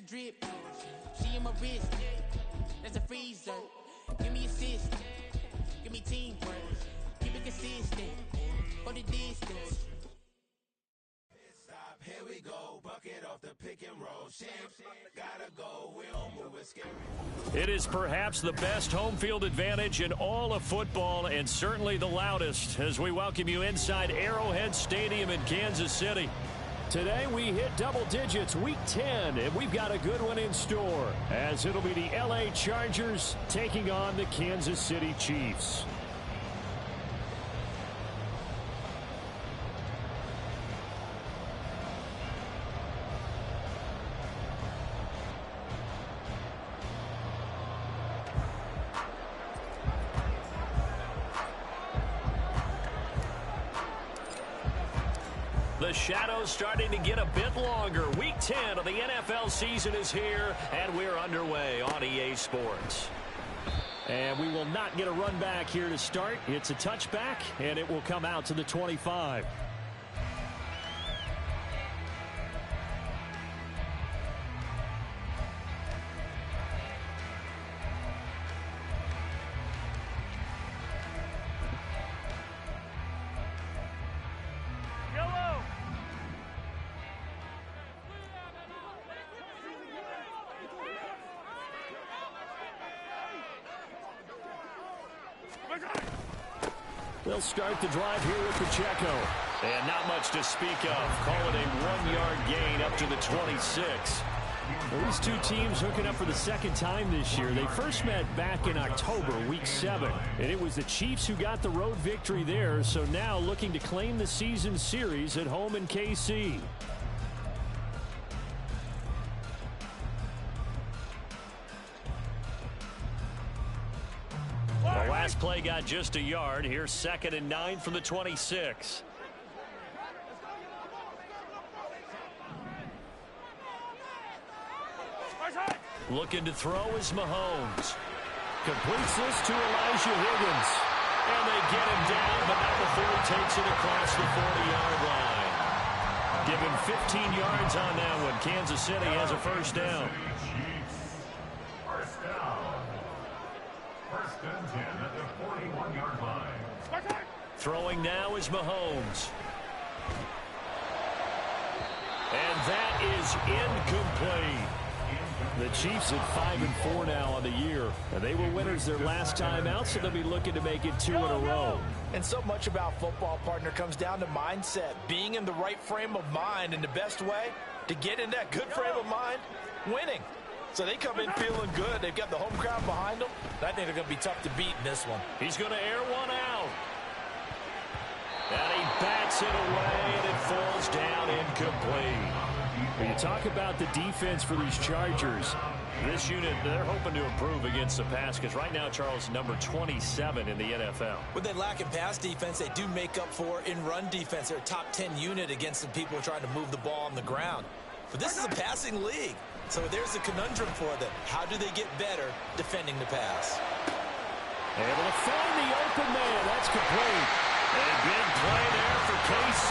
drip. She in my wrist. That's a freezer. Give me assist. Give me teamwork. Keep it consistent. For the distance. Stop, here we go. Bucket off the pick and roll. Shit, gotta go. We don't move it scary. It is perhaps the best home field advantage in all of football and certainly the loudest as we welcome you inside Arrowhead Stadium in Kansas City. Today we hit double digits, week 10, and we've got a good one in store as it'll be the LA Chargers taking on the Kansas City Chiefs. The shadow's starting to get a bit longer. Week 10 of the NFL season is here, and we're underway on EA Sports. And we will not get a run back here to start. It's a touchback, and it will come out to the 25. They'll start the drive here with Pacheco. And not much to speak of. Call it a 1-yard gain up to the 26. Well, these two teams hooking up for the second time this year. They first met back in October, week 7. And it was the Chiefs who got the road victory there. So now looking to claim the season series at home in KC. The last play got just a yard. Here's 2nd and 9 from the 26. Looking to throw is Mahomes. Completes this to Elijah Higgins. And they get him down, but not before he takes it across the 40-yard line. Give him 15 yards on that one. Kansas City has a first down. First and 10 at the 41-yard line. Throwing now is Mahomes. And that is incomplete. The Chiefs at 5-4 now on the year. And they were winners their last time out, so they'll be looking to make it 2 in a row. And so much about football, partner, comes down to mindset. Being in the right frame of mind, and the best way to get in that good frame of mind, winning. So they come in feeling good. They've got the home crowd behind them. I think they're going to be tough to beat in this one. He's going to air one out. And he bats it away, and it falls down incomplete. When you talk about the defense for these Chargers, this unit, they're hoping to improve against the pass because right now, Charles, number 27 in the NFL. With that lack in pass defense, they do make up for in run defense. They're a top 10 unit against the people trying to move the ball on the ground. But this is a passing league. So there's a conundrum for them. How do they get better defending the pass? Able to find the open man. That's complete. A big play there for KC.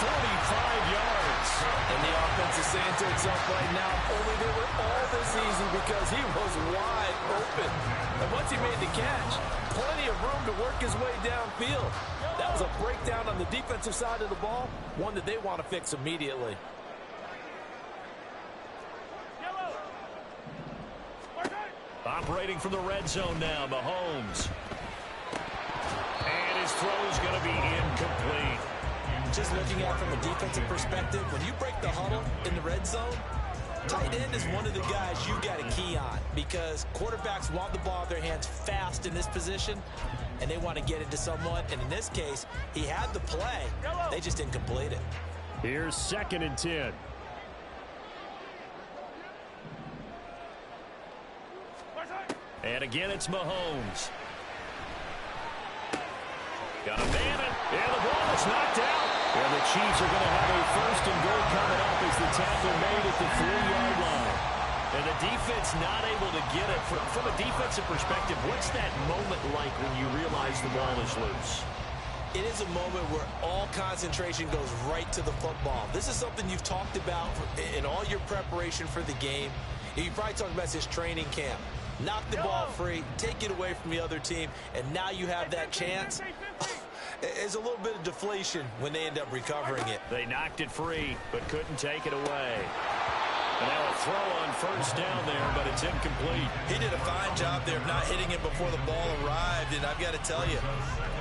45 yards. And the offense is saying to itself right now, only they were all this easy because he was wide open. And once he made the catch, plenty of room to work his way downfield. That was a breakdown on the defensive side of the ball, one that they want to fix immediately. Operating from the red zone now, Mahomes. And his throw is going to be incomplete. Just looking at it from a defensive perspective, when you break the huddle in the red zone, tight end is one of the guys you've got to key on because quarterbacks want the ball in their hands fast in this position, and they want to get it to someone. And in this case, he had the play. They just didn't complete it. Here's 2nd and 10. And again, it's Mahomes. Got a man, and the ball is knocked out. And the Chiefs are going to have a 1st and goal coming up as the tackle made at the 3-yard line. And the defense not able to get it. From a defensive perspective, what's that moment like when you realize the ball is loose? It is a moment where all concentration goes right to the football. This is something you've talked about in all your preparation for the game. You probably talked about this training camp. Knock the ball free, take it away from the other team, and now you have that chance. There's a little bit of deflation when they end up recovering it. They knocked it free, but couldn't take it away. And now a throw on first down there, but it's incomplete. He did a fine job there of not hitting it before the ball arrived, and I've got to tell you,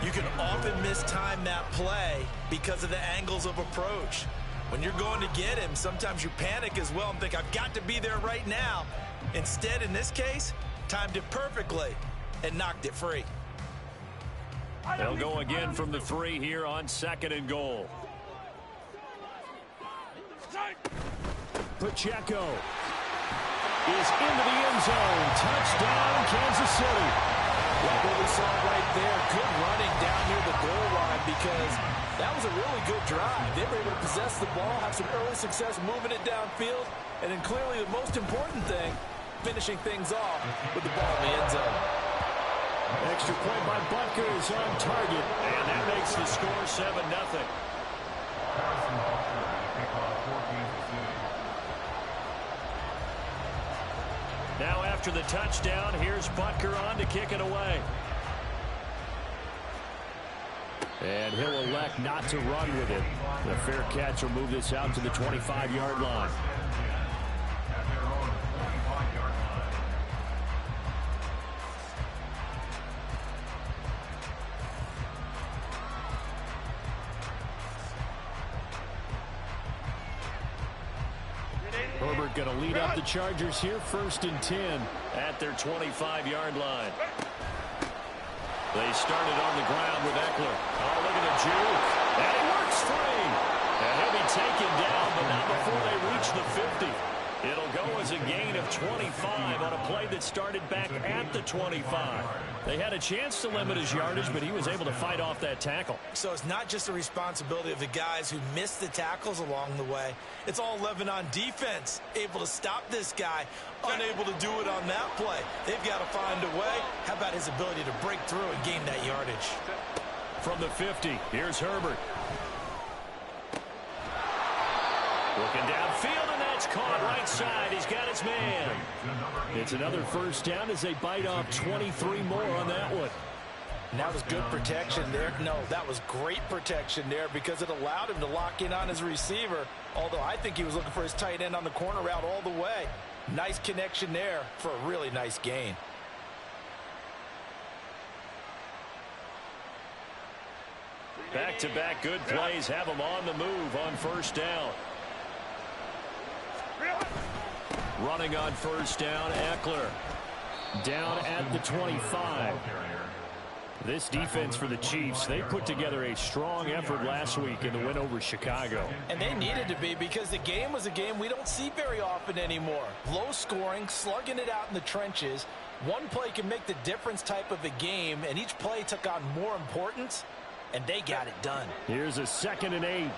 you can often mistime that play because of the angles of approach. When you're going to get him, sometimes you panic as well and think, I've got to be there right now. Instead, in this case, timed it perfectly and knocked it free. They'll go again from the 3 here on 2nd and goal. Pacheco is into the end zone. Touchdown, Kansas City. Like what we saw right there, good running down near the goal line because that was a really good drive. They were able to possess the ball, have some early success moving it downfield, and then clearly the most important thing, finishing things off with the ball in the end zone. Extra point by Butker is on target, and that makes the score 7-0. Now after the touchdown, here's Butker on to kick it away. And he'll elect not to run with it. The fair catch will move this out to the 25-yard line. Herbert going to lead up the Chargers here, 1st and 10 at their 25-yard line. They started on the ground with Eckler. Oh, look at the juke. And he works free. And he'll be taken down, but not before they reach the 50. It'll go as a gain of 25 on a play that started back at the 25. They had a chance to limit his yardage, but he was able to fight off that tackle. So it's not just the responsibility of the guys who missed the tackles along the way. It's all 11 on defense, able to stop this guy, unable to do it on that play. They've got to find a way. How about his ability to break through and gain that yardage? From the 50, here's Herbert. Looking downfield, and that's caught right side. He's got his man. It's another first down as they bite off 23 more on that one. And that was good protection there. No, that was great protection there because it allowed him to lock in on his receiver, although I think he was looking for his tight end on the corner route all the way. Nice connection there for a really nice gain. Back-to-back good plays have him on the move on first down. Running on first down, Eckler. Down at the 25. This defense for the Chiefs, they put together a strong effort last week in the win over Chicago. And they needed to be because the game was a game we don't see very often anymore. Low scoring, slugging it out in the trenches. One play can make the difference type of a game, and each play took on more importance, and they got it done. Here's a 2nd and 8.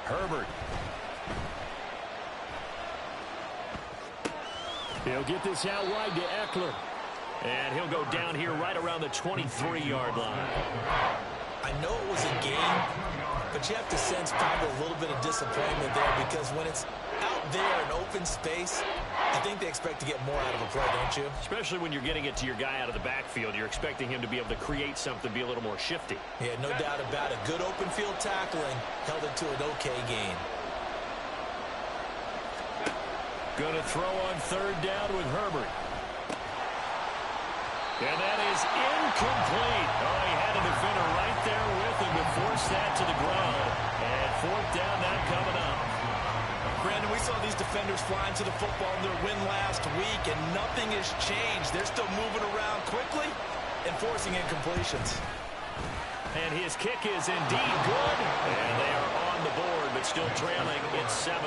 Herbert. He'll get this out wide to Eckler. And he'll go down here right around the 23-yard line. I know it was a game, but you have to sense probably a little bit of disappointment there because when it's out there in open space, I think they expect to get more out of a play, don't you? Especially when you're getting it to your guy out of the backfield. You're expecting him to be able to create something, be a little more shifty. Yeah, no doubt about it. Good open field tackling held it to an okay gain. Going to throw on 3rd down with Herbert. And that is incomplete. Oh, he had a defender right there with him to force that to the ground. And 4th down, that coming up. Brandon, we saw these defenders flying to the football in their win last week, and nothing has changed. They're still moving around quickly and forcing incompletions. And his kick is indeed good. And they are on the board, but still trailing. It's 7-3.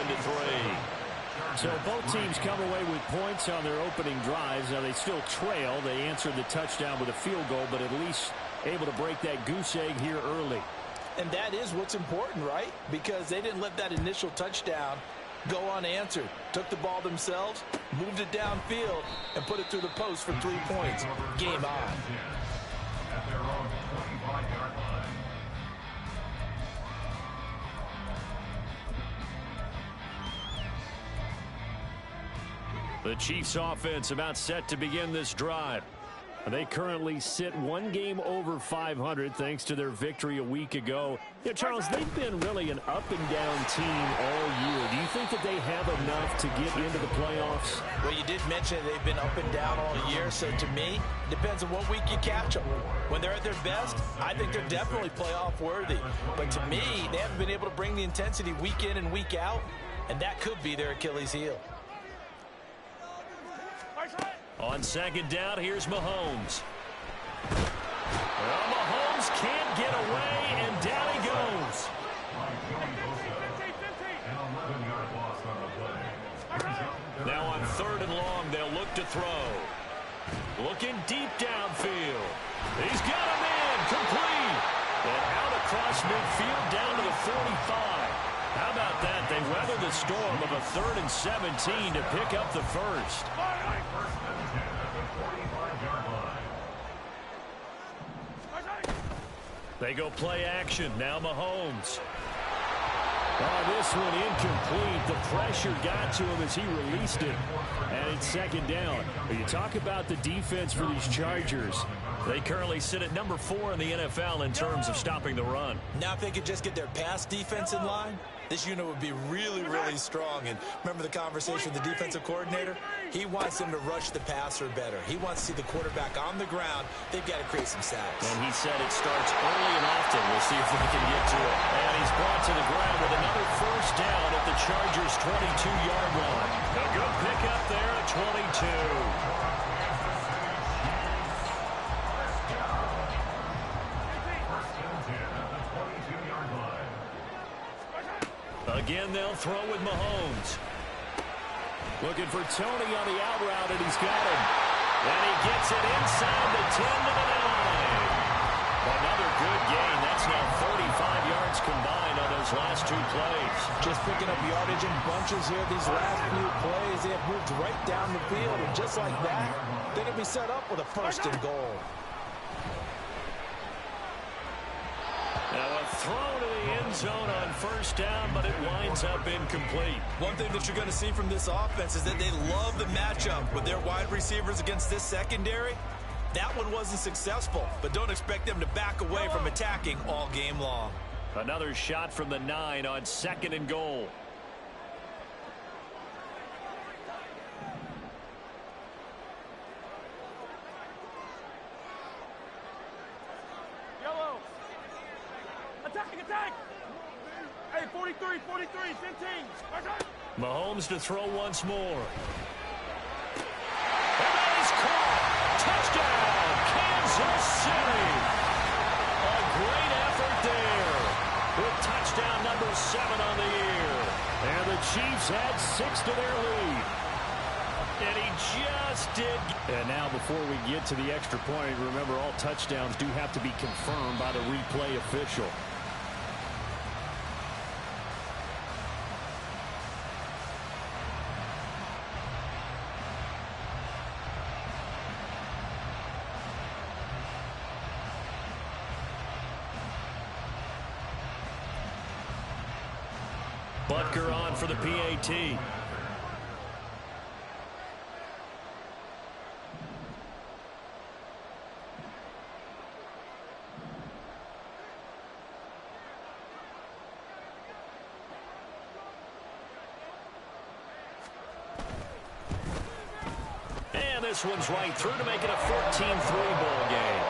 So both teams come away with points on their opening drives. Now they still trail. They answered the touchdown with a field goal, but at least able to break that goose egg here early. And that is what's important, right? Because they didn't let that initial touchdown go unanswered. Took the ball themselves, moved it downfield, and put it through the post for 3 points. Game on. At their own 25-yard line. The Chiefs offense about set to begin this drive. They currently sit 1 game over 500 thanks to their victory a week ago. Yeah, Charles, they've been really an up-and-down team all year. Do you think that they have enough to get into the playoffs? Well, you did mention they've been up and down all year, so to me, it depends on what week you catch them. When they're at their best, I think they're definitely playoff worthy. But to me, they haven't been able to bring the intensity week in and week out, and that could be their Achilles heel. On second down, here's Mahomes. Well, Mahomes can't get away, and down he goes. Now on 3rd and long, they'll look to throw. Looking deep downfield. He's got him in, complete. And out across midfield down to the 45. How about that? They weather the storm of a 3rd and 17 to pick up the first. They go play action. Now Mahomes. Oh, this one incomplete. The pressure got to him as he released it. And it's second down. But you talk about the defense for these Chargers. They currently sit at number 4 in the NFL in terms of stopping the run. Now if they could just get their pass defense in line, this unit would be really, really strong. And remember the conversation with the defensive coordinator? He wants them to rush the passer better. He wants to see the quarterback on the ground. They've got to create some sacks. And he said it starts early and often. We'll see if they can get to it. And he's brought to the ground with another first down at the Chargers' 22-yard line. A good pickup there at 22. Again, they'll throw with Mahomes. Looking for Tony on the out route, and he's got him. And he gets it inside the 10 to the 9. Another good gain. That's now 35 yards combined on those last 2 plays. Just picking up yardage in bunches here. These last few plays, they have moved right down the field. And just like that, they're going to be set up with a 1st and goal. Now a throw to the end zone on 1st down, but it winds up incomplete. One thing that you're going to see from this offense is that they love the matchup with their wide receivers against this secondary. That one wasn't successful, but don't expect them to back away from attacking all game long. Another shot from the 9 on 2nd and goal. Attack! Hey, 43, 15. Mahomes to throw once more. And that is caught. Touchdown, Kansas City. A great effort there. With touchdown number 7 on the year. And the Chiefs had 6 to their lead. And he just did. And now before we get to the extra point, remember all touchdowns do have to be confirmed by the replay official. Butker on for the PAT. And this one's right through to make it a 14-3 ball game.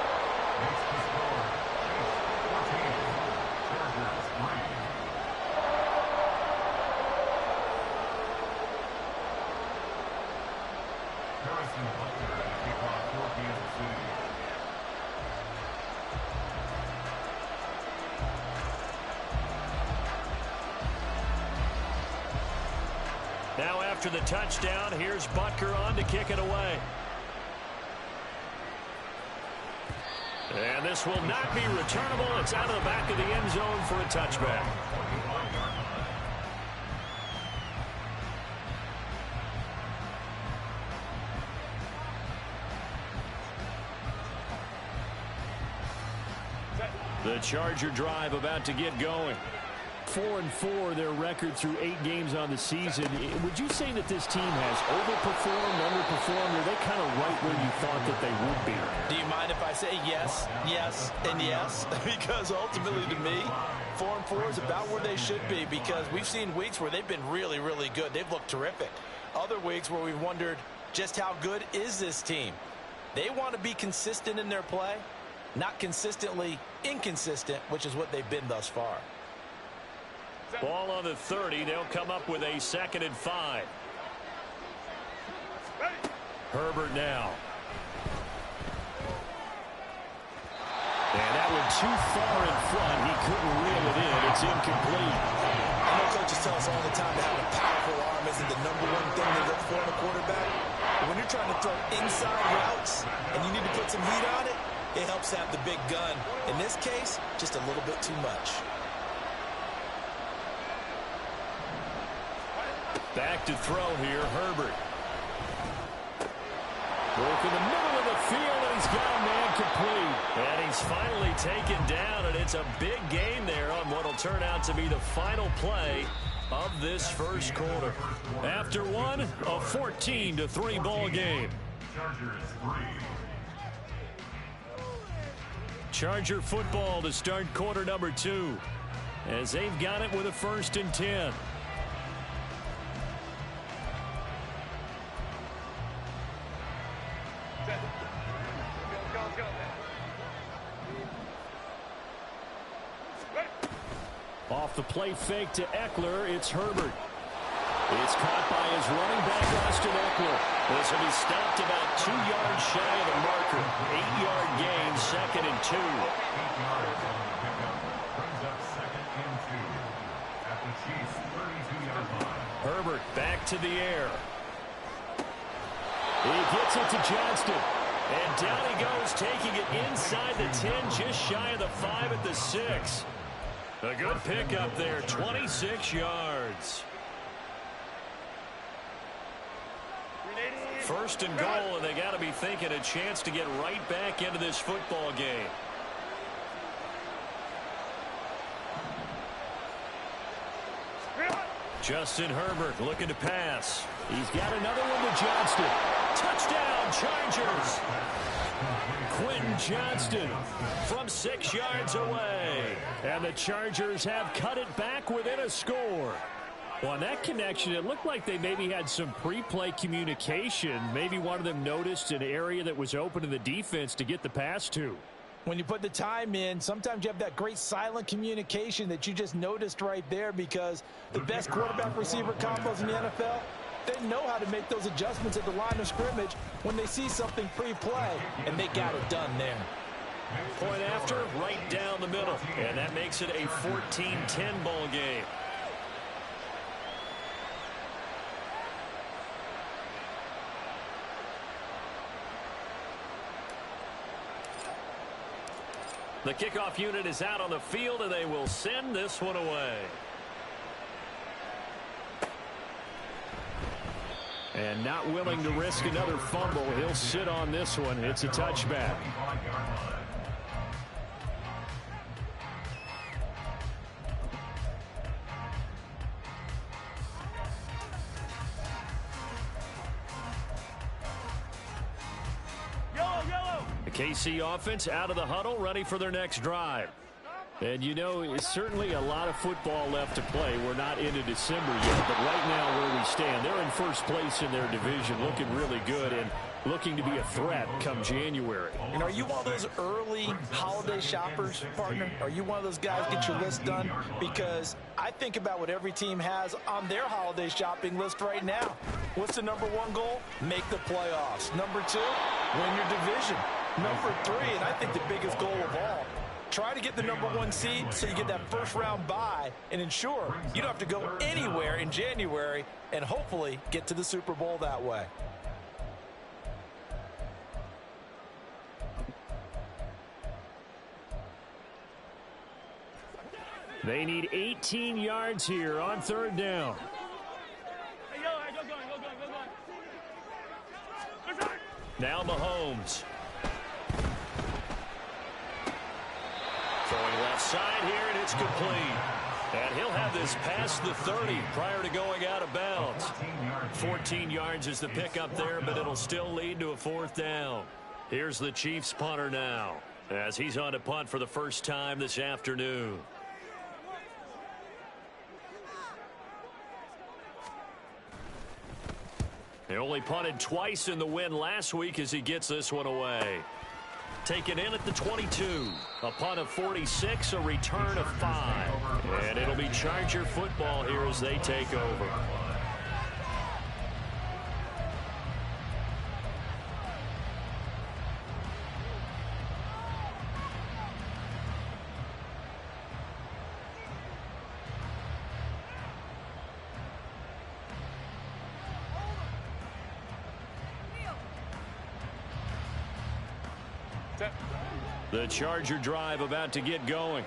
Now after the touchdown, here's Butker on to kick it away. And this will not be returnable. It's out of the back of the end zone for a touchback. The Charger drive about to get going. 4-4 their record through 8 games on the season. Would you say that this team has overperformed, underperformed, or are they kind of right where you thought that they would be? Do you mind if I say yes, yes, and yes? Because ultimately to me, 4-4 is about where they should be, because we've seen weeks where they've been really, really good. They've looked terrific. Other weeks where we've wondered just how good is this team. They want to be consistent in their play, not consistently inconsistent, which is what they've been thus far. Ball on the 30. They'll come up with a 2nd and 5. Herbert now. And that one too far in front. He couldn't reel it in. It's incomplete. I know coaches tell us all the time that having a powerful arm isn't the #1 thing they look for in a quarterback. But when you're trying to throw inside routes and you need to put some heat on it, it helps have the big gun. In this case, just a little bit too much. Back to throw here, Herbert. Broke in the middle of the field, and he's got a man complete. And he's finally taken down, and it's a big gain there on what will turn out to be the final play of this first quarter. After one, a 14-3 ball game. Charger football to start quarter number 2, as they've got it with a 1st and 10. Off the play fake to Eckler, it's Herbert. It's caught by his running back, Austin Eckler. This will be stopped about 2 yards shy of the marker. 8-yard gain, 2nd and 2. Herbert back to the air. He gets it to Johnston. And down he goes, taking it inside the 10, just shy of the 5 at the 6. A good pickup there, 26 yards. 1st and goal, and they got to be thinking a chance to get right back into this football game. Justin Herbert looking to pass. He's got another one to Johnston. Touchdown, Chargers. Quentin Johnston from 6 yards away. And the Chargers have cut it back within a score. Well, on that connection, it looked like they maybe had some pre-play communication. Maybe one of them noticed an area that was open in the defense to get the pass to. When you put the time in, sometimes you have that great silent communication that you just noticed right there, because the best quarterback-receiver combos in the NFL, they know how to make those adjustments at the line of scrimmage when they see something pre-play, and they got it done there. Point after, right down the middle, and that makes it a 14-10 ball game. The kickoff unit is out on the field, and they will send this one away. And not willing to risk another fumble, he'll sit on this one. It's a touchback. The KC offense out of the huddle, ready for their next drive. And, you know, it's certainly a lot of football left to play. We're not into December yet, but right now where we stand, they're in first place in their division, looking really good and looking to be a threat come January. And are you one of those early holiday shoppers, partner? Are you one of those guys get your list done? Because I think about what every team has on their holiday shopping list right now. What's the #1 goal? Make the playoffs. #2, win your division. #3, and I think the biggest goal of all, try to get the #1 seed so you get that first round bye and ensure you don't have to go anywhere in January and hopefully get to the Super Bowl that way. They need 18 yards here on 3rd down. Now Mahomes. Throwing inside here, and it's complete. And he'll have this past the 30 prior to going out of bounds. 14 yards is the pickup there, but it'll still lead to a 4th down. Here's the Chiefs punter now, as he's on to punt for the first time this afternoon. He only punted twice in the win last week as he gets this one away. Taken in at the 22. A punt of 46, a return of 5. And it'll be Charger football here as they take over. The Charger drive about to get going.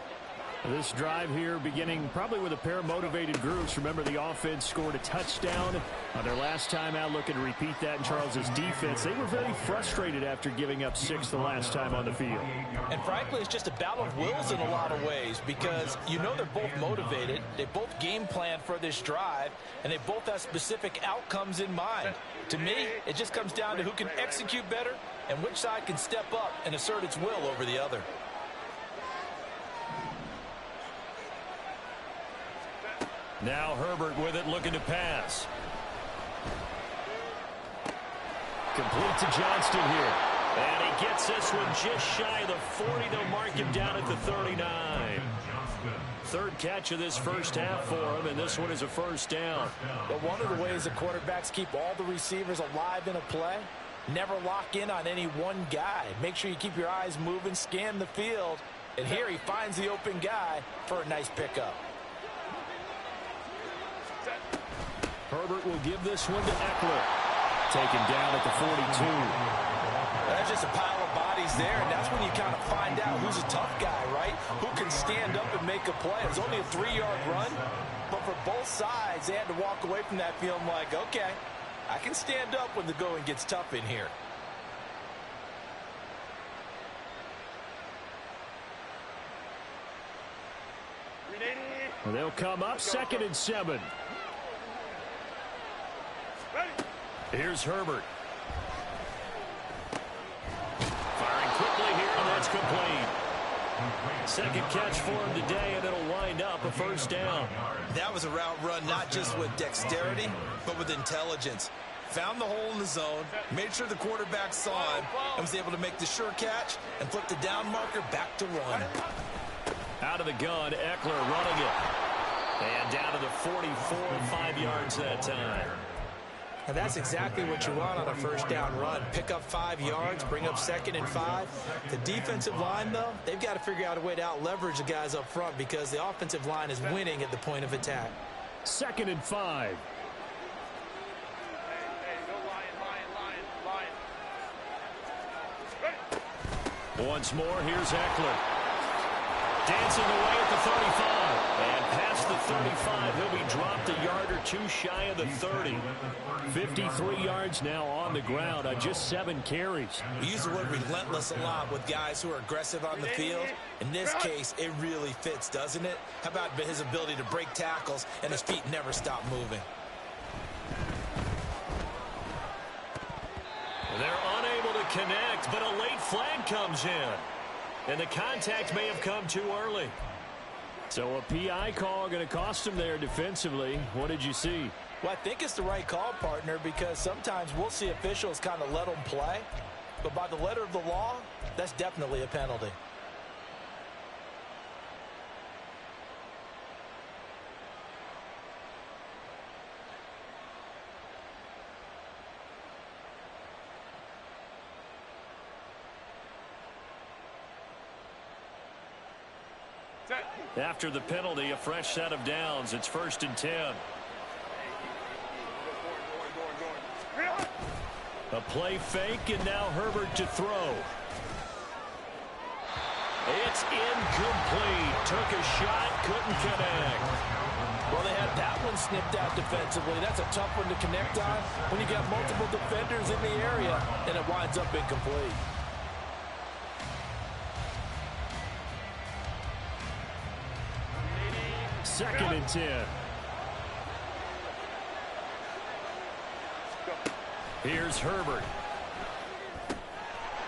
This drive here beginning probably with a pair of motivated groups. Remember, the offense scored a touchdown on their last time out, looking to repeat that in Charles's defense. They were very frustrated after giving up 6 the last time on the field. And frankly, it's just a battle of wills in a lot of ways, because you know they're both motivated. They both game plan for this drive, and they both have specific outcomes in mind. To me, it just comes down to who can execute better and which side can step up and assert its will over the other. Now Herbert with it, looking to pass. Complete to Johnston here. And he gets this one just shy of the 40. They'll mark him down at the 39. Third catch of this first half for him, and this one is a first down. But one of the ways the quarterbacks keep all the receivers alive in a play, never lock in on any one guy. Make sure you keep your eyes moving, scan the field. And here he finds the open guy for a nice pickup. Herbert will give this one to Eckler. Taken down at the 42. There's just a pile of bodies there, and that's when you kind of find out who's a tough guy, right? Who can stand up and make a play. It was only a 3-yard run, but for both sides, they had to walk away from that feeling like, okay, I can stand up when the going gets tough in here. And they'll come up 2nd and 7. Here's Herbert. Firing quickly here, and that's complete. Second catch for him today, and it'll wind up a first down. That was a route run not just with dexterity, but with intelligence. Found the hole in the zone, made sure the quarterback saw him, and was able to make the sure catch and flip the down marker back to run. Out of the gun, Eckler running it. And down to the 44, 5 yards that time. And that's exactly what you want on a first down run. Pick up 5 yards, bring up 2nd and 5. The defensive line, though, they've got to figure out a way to out-leverage the guys up front because the offensive line is winning at the point of attack. 2nd and 5. Once more, here's Eckler. Dancing away at the 35. And past the 35, he'll be dropped a yard or two shy of the 30. 53 yards now on the ground on just 7 carries. We use the word relentless a lot with guys who are aggressive on the field. In this case, it really fits, doesn't it? How about his ability to break tackles and his feet never stop moving? They're unable to connect, but a late flag comes in. And the contact may have come too early. So a PI call going to cost him there defensively. What did you see? Well, I think it's the right call, partner, because sometimes we'll see officials kind of let them play. But by the letter of the law, that's definitely a penalty. After the penalty, a fresh set of downs. It's 1st and 10. A play fake, and now Herbert to throw. It's incomplete. Took a shot, couldn't connect. Well, they had that one snipped out defensively. That's a tough one to connect on when you got multiple defenders in the area, and it winds up incomplete. 2nd and 10. Here's Herbert.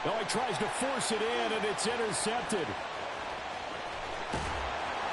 Oh, he tries to force it in, and it's intercepted.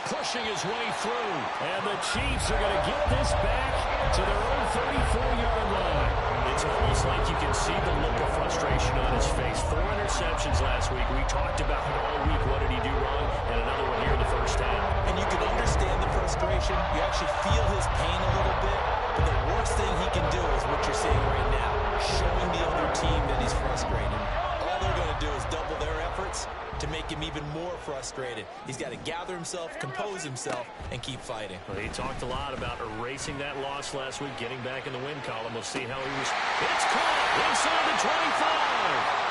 Pushing his way through. And the Chiefs are going to get this back to their own 34-yard line. It's almost like you can see the look of frustration on his face. 4 interceptions last week. We talked about it all week. What did he do wrong? And another one here in the first half. And you can understand the frustration. You actually feel his pain a little bit. But the worst thing he can do is what you're seeing right now, showing the other team that he's frustrated. All they're going to do is double their efforts to make him even more frustrated. He's got to gather himself, compose himself, and keep fighting. Well, he talked a lot about erasing that loss last week, getting back in the win column. We'll see how he was. It's caught inside the 25.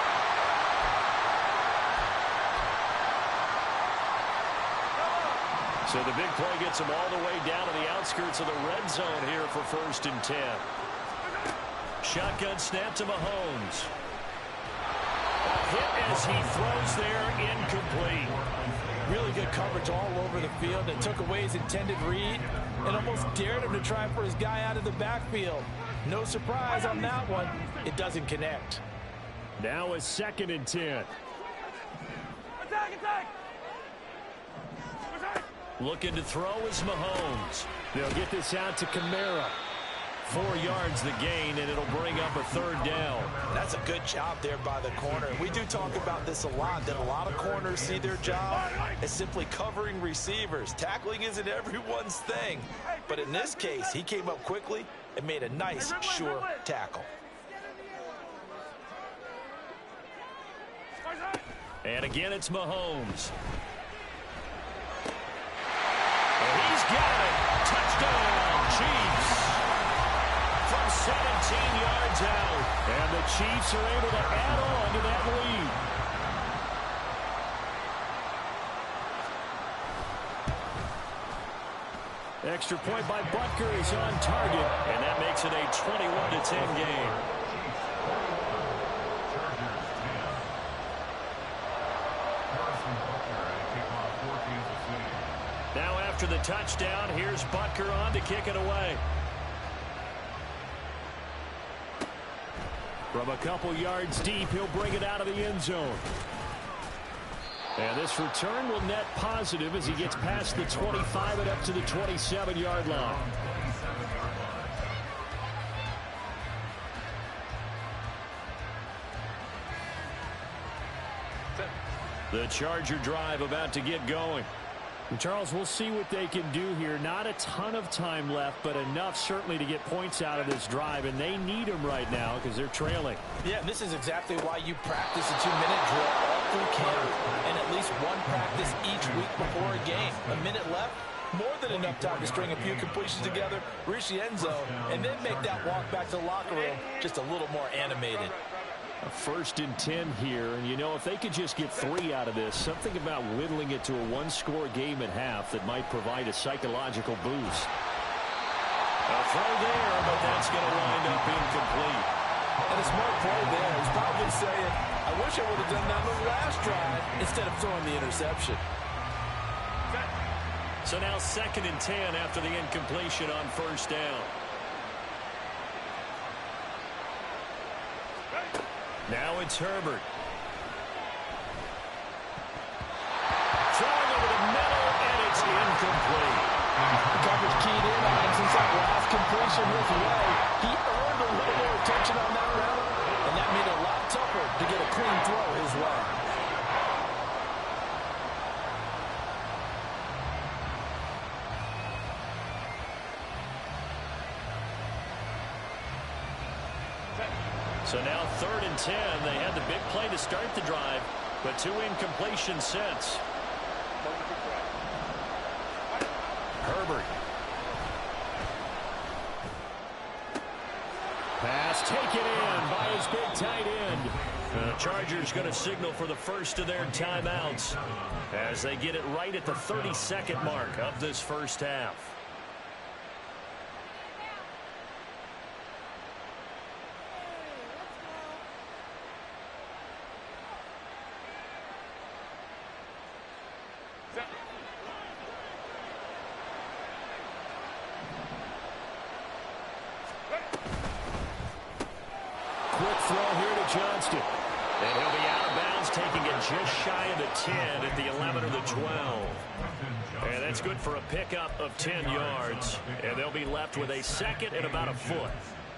So the big play gets him all the way down to the outskirts of the red zone here for 1st and 10. Shotgun snap to Mahomes. A hit as he throws there, incomplete. Really good coverage all over the field and took away his intended read and almost dared him to try for his guy out of the backfield. No surprise on that one. It doesn't connect. Now a 2nd and 10. Attack! Looking to throw is Mahomes. They'll get this out to Kamara. 4 yards the gain, and it'll bring up a 3rd down. That's a good job there by the corner. We do talk about this a lot, that a lot of corners see their job as simply covering receivers. Tackling isn't everyone's thing. But in this case, he came up quickly and made a nice, sure tackle. And again, it's Mahomes. And he's got it. Touchdown, Chiefs. From 17 yards out. And the Chiefs are able to add on to that lead. Extra point by Butker is on target. And that makes it a 21-10 game. Now after the touchdown, here's Butker on to kick it away. From a couple yards deep, he'll bring it out of the end zone. And this return will net positive as he gets past the 25 and up to the 27-yard line. The Charger drive about to get going. And Charles, we'll see what they can do here. Not a ton of time left, but enough certainly to get points out of this drive, and they need them right now because they're trailing. Yeah, this is exactly why you practice a 2-minute drill all through camp, and at least one practice each week before a game. A minute left, more than enough time to string a few completions together, reach the end zone, and then make that walk back to the locker room just a little more animated. A 1st and 10 here, and you know, if they could just get 3 out of this, something about whittling it to a 1-score game at half that might provide a psychological boost. A throw there, but that's going to wind up incomplete. And a smart play there. He's probably saying, I wish I would have done that on the last drive instead of throwing the interception. So now 2nd and 10 after the incompletion on 1st down. Now it's Herbert. Throwing over the middle, and it's incomplete. The coverage keyed in on him since that last completion his way. He earned a little more attention on that route, and that made it a lot tougher to get a clean throw his way. So now 3rd and 10. They had the big play to start the drive, but 2 incompletions since. Herbert. Pass taken in by his big tight end. The Chargers going to signal for the first of their timeouts as they get it right at the 32nd mark of this first half. Johnston. And he'll be out of bounds, taking it just shy of the 10 at the 11 or the 12. And that's good for a pickup of 10 yards. And they'll be left with a second and about a foot.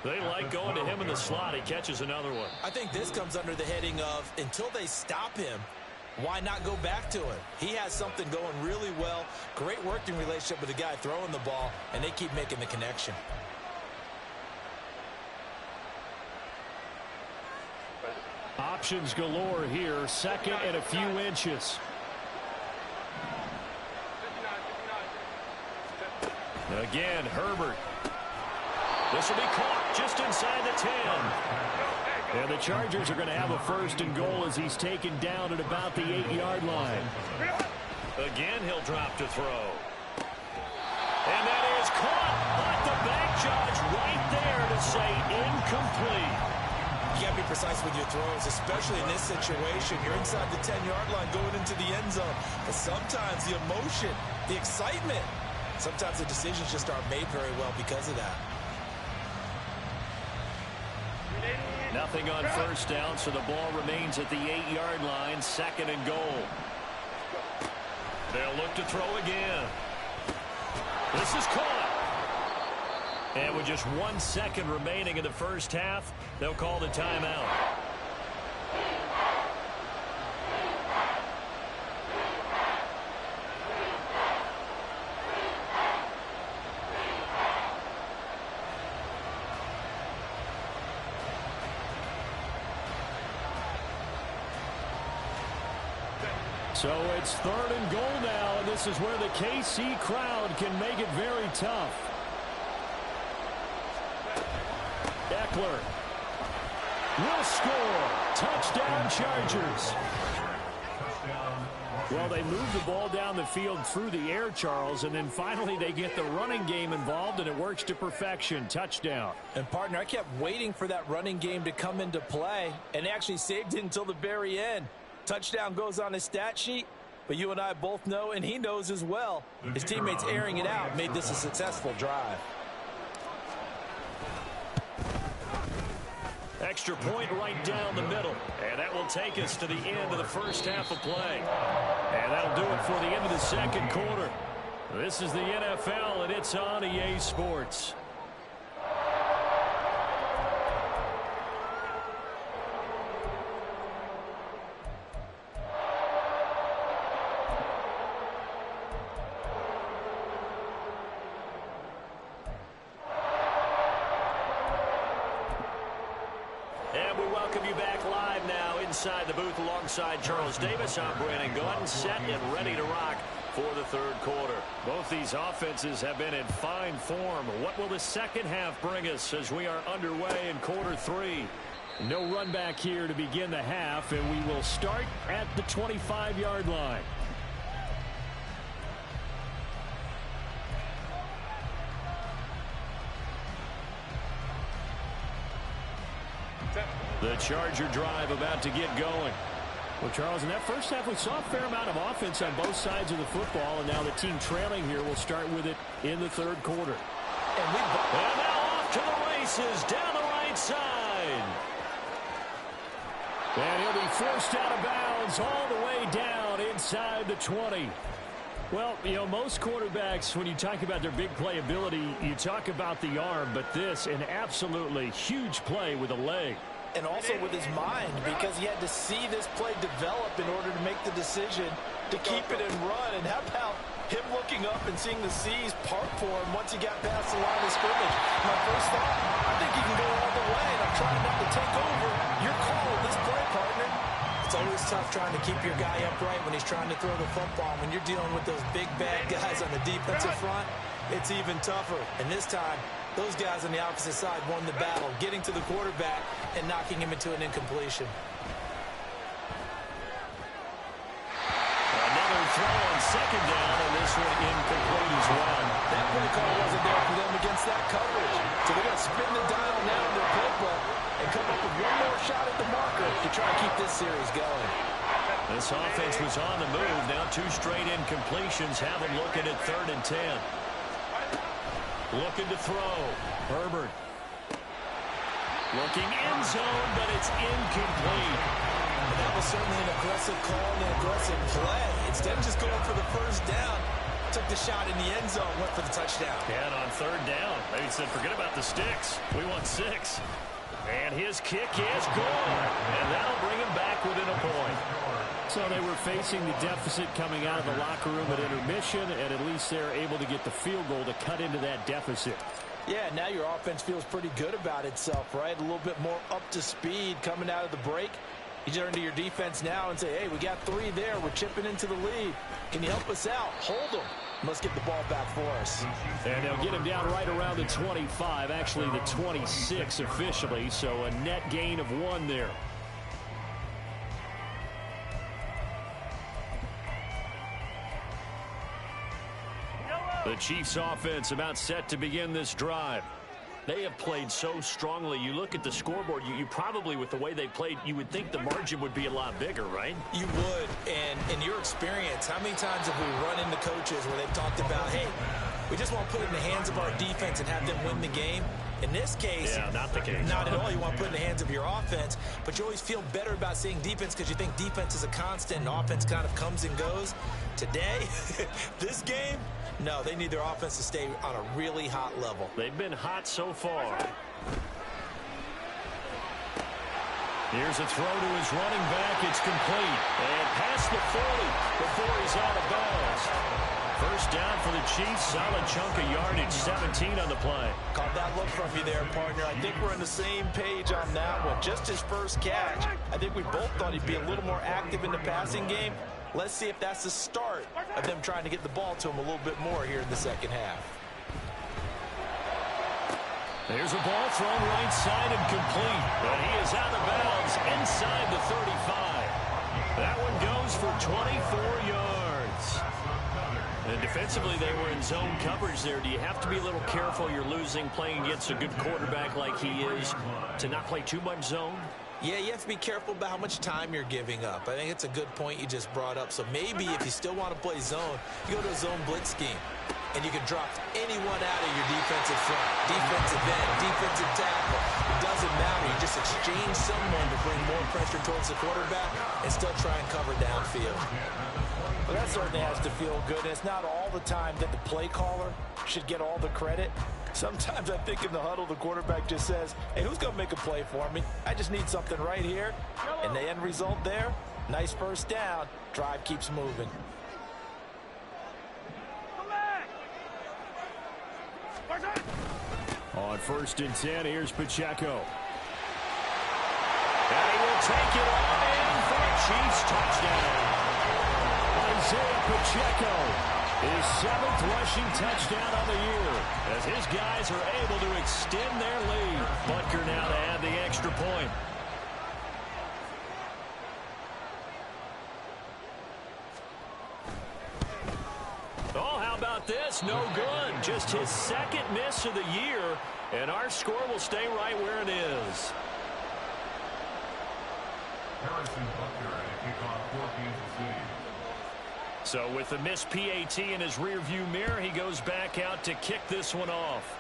They like going to him in the slot. He catches another one. I think this comes under the heading of, until they stop him, why not go back to it? He has something going really well. Great working relationship with the guy throwing the ball, and they keep making the connection. Options galore here. Second and a few inches. Again, Herbert. This will be caught just inside the 10. And the Chargers are going to have a first and goal as he's taken down at about the 8-yard line. Again, he'll drop to throw. And that is caught. But the back judge right there to say incomplete. You got to be precise with your throws, especially in this situation. You're inside the 10-yard line going into the end zone. But sometimes the emotion, the excitement, sometimes the decisions just aren't made very well because of that. Nothing on first down, so the ball remains at the 8-yard line. Second and goal. They'll look to throw again. This is caught. And with just 1 second remaining in the first half, they'll call the timeout. So it's third and goal now, and this is where the KC crowd can make it very tough. Eckler will score. Touchdown, Chargers. Well, they move the ball down the field through the air, Charles, and then finally they get the running game involved, and it works to perfection. Touchdown. And, partner, I kept waiting for that running game to come into play and actually saved it until the very end. Touchdown goes on his stat sheet, but you and I both know, and he knows as well, his teammates airing it out made this a successful drive. Extra point right down the middle. And that will take us to the end of the first half of play. And that'll do it for the end of the second quarter. This is the NFL, and it's on EA Sports. Inside the booth alongside Charles Davis, I'm Brandon Gordon, set and ready to rock for the third quarter. Both these offenses have been in fine form. What will the second half bring us as we are underway in quarter three? No run back here to begin the half, and we will start at the 25-yard line. The Charger drive about to get going. Well, Charles, in that first half, we saw a fair amount of offense on both sides of the football, and now the team trailing here will start with it in the third quarter. And now off to the races down the right side. And he'll be forced out of bounds all the way down inside the 20. Well, you know, most quarterbacks, when you talk about their big playability, you talk about the arm, but this, an absolutely huge play with a leg. And also with his mind, because he had to see this play develop in order to make the decision to keep it and run. And how about him looking up and seeing the C's part for him once he got past the line of scrimmage? My first thought, I think he can go all the way, and I'm trying not to take over. Your call with this play, partner. It's always tough trying to keep your guy upright when he's trying to throw the football. When you're dealing with those big, bad guys on the defensive front, it's even tougher. And this time, those guys on the opposite side won the battle, getting to the quarterback and knocking him into an incompletion. Another throw on second down, and this one incomplete as well. That play call wasn't there for them against that coverage. So they're going to spin the dial now in their playbook and come up with one more shot at the marker to try to keep this series going. This offense was on the move. Now two straight incompletions have them looking at 3rd and 10. Looking to throw. Herbert. Looking end zone, but it's incomplete. And that was certainly an aggressive call and an aggressive play. Instead of just going for the first down, took the shot in the end zone, went for the touchdown. Yeah, and on third down, they said, forget about the sticks. We want 6. And his kick is good. And that'll bring him back within a point. So they were facing the deficit coming out of the locker room at intermission, and at least they're able to get the field goal to cut into that deficit. Yeah, now your offense feels pretty good about itself, right? A little bit more up to speed coming out of the break. You turn to your defense now and say, hey, we got 3 there. We're chipping into the lead. Can you help us out? Hold them. Let's get the ball back for us. And they'll get him down right around the 25, actually the 26 officially, so a net gain of 1 there. The Chiefs offense about set to begin this drive. They have played so strongly. You look at the scoreboard, you probably, with the way they played, you would think the margin would be a lot bigger, right? You would. And in your experience, how many times have we run into coaches where they've talked about, hey, we just want to put it in the hands of our defense and have them win the game? In this case, yeah, not the case. Not at all. You want to put it in the hands of your offense, but you always feel better about seeing defense because you think defense is a constant and offense kind of comes and goes. Today, this game, no, they need their offense to stay on a really hot level. They've been hot so far. Here's a throw to his running back. It's complete. And past the 40 before he's out of bounds. First down for the Chiefs. Solid chunk of yardage. 17 on the play. Caught that look from you there, partner. I think we're on the same page on that one. Just his first catch. I think we both thought he'd be a little more active in the passing game. Let's see if that's the start of them trying to get the ball to him a little bit more here in the second half. There's a ball thrown right side and complete. But he is out of bounds inside the 35. That one goes for 24 yards. And defensively, they were in zone coverage there. Do you have to be a little careful? You're losing, playing against a good quarterback like he is, to not play too much zone? Yeah, you have to be careful about how much time you're giving up. I think it's a good point you just brought up. So maybe if you still want to play zone, you go to a zone blitz scheme. And you can drop anyone out of your defensive front, defensive end, defensive tackle. It doesn't matter. You just exchange someone to bring more pressure towards the quarterback and still try and cover downfield. Well, that certainly has to feel good. And it's not all the time that the play caller should get all the credit. Sometimes I think in the huddle, the quarterback just says, hey, who's going to make a play for me? I just need something right here. And the end result there, nice first down. Drive keeps moving. On 1st and 10, here's Pacheco. And he will take it all in for a Chiefs touchdown. Isaiah Pacheco, his 7th rushing touchdown of the year, as his guys are able to extend their lead. Butker now to add the extra point. Oh, how about this? No good. Just his 2nd miss of the year, and our score will stay right where it is. So with the missed PAT in his rearview mirror, he goes back out to kick this one off.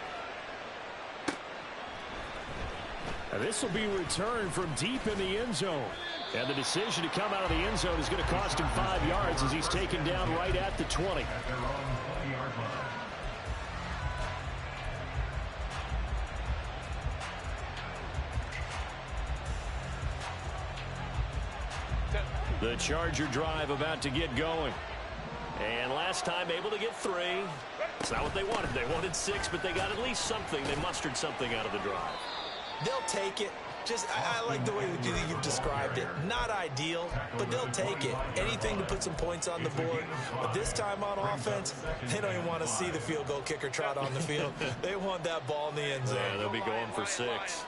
And this will be returned from deep in the end zone. And the decision to come out of the end zone is going to cost him 5 yards as he's taken down right at the 20. The Charger drive about to get going. And last time able to get 3. It's not what they wanted. They wanted 6, but they got at least something. They mustered something out of the drive. They'll take it. Just, I like the way you've described it. Not ideal, but they'll take it. Anything to put some points on the board. But this time on offense, they don't even want to see the field goal kicker trot on the field. They want that ball in the end zone. Yeah, they'll be going for 6.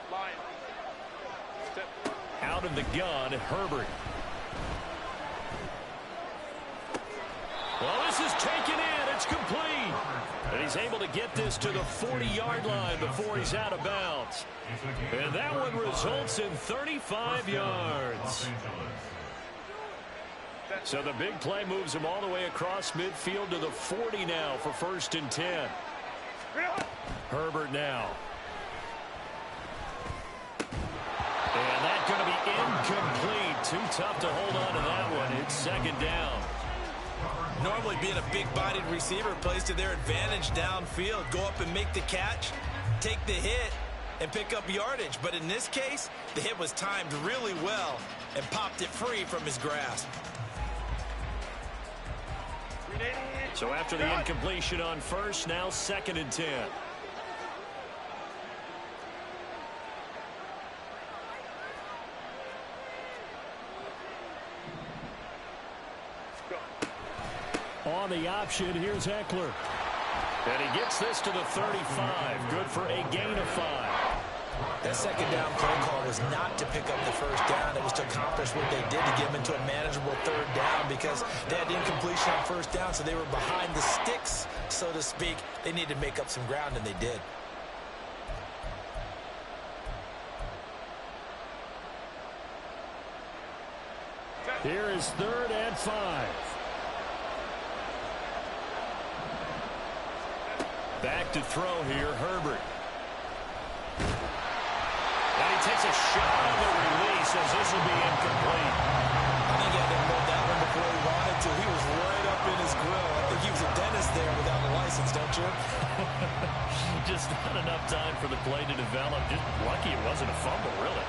Out of the gun, Herbert. Well, this is taken in. It's complete. And he's able to get this to the 40-yard line before he's out of bounds. And that one results in 35 yards. So the big play moves him all the way across midfield to the 40 now for 1st and 10. Herbert now. incomplete. Too tough to hold on to that one. It's second down. Normally being a big-bodied receiver plays to their advantage downfield. Go up and make the catch, take the hit, and pick up yardage. But in this case, the hit was timed really well and popped it free from his grasp. So after the incompletion on first, now 2nd and 10. On the option, here's Eckler. And he gets this to the 35. Good for a gain of 5. That second down play call was not to pick up the first down. It was to accomplish what they did to get them into a manageable third down because they had incompletion on first down, so they were behind the sticks, so to speak. They needed to make up some ground, and they did. Here is 3rd and 5. Back to throw here, Herbert. And he takes a shot on the release as this will be incomplete. I think he had to load that one before he wanted to. He was right up in his grill. I think he was a dentist there without a license, don't you? Just not enough time for the play to develop. Just lucky it wasn't a fumble, really.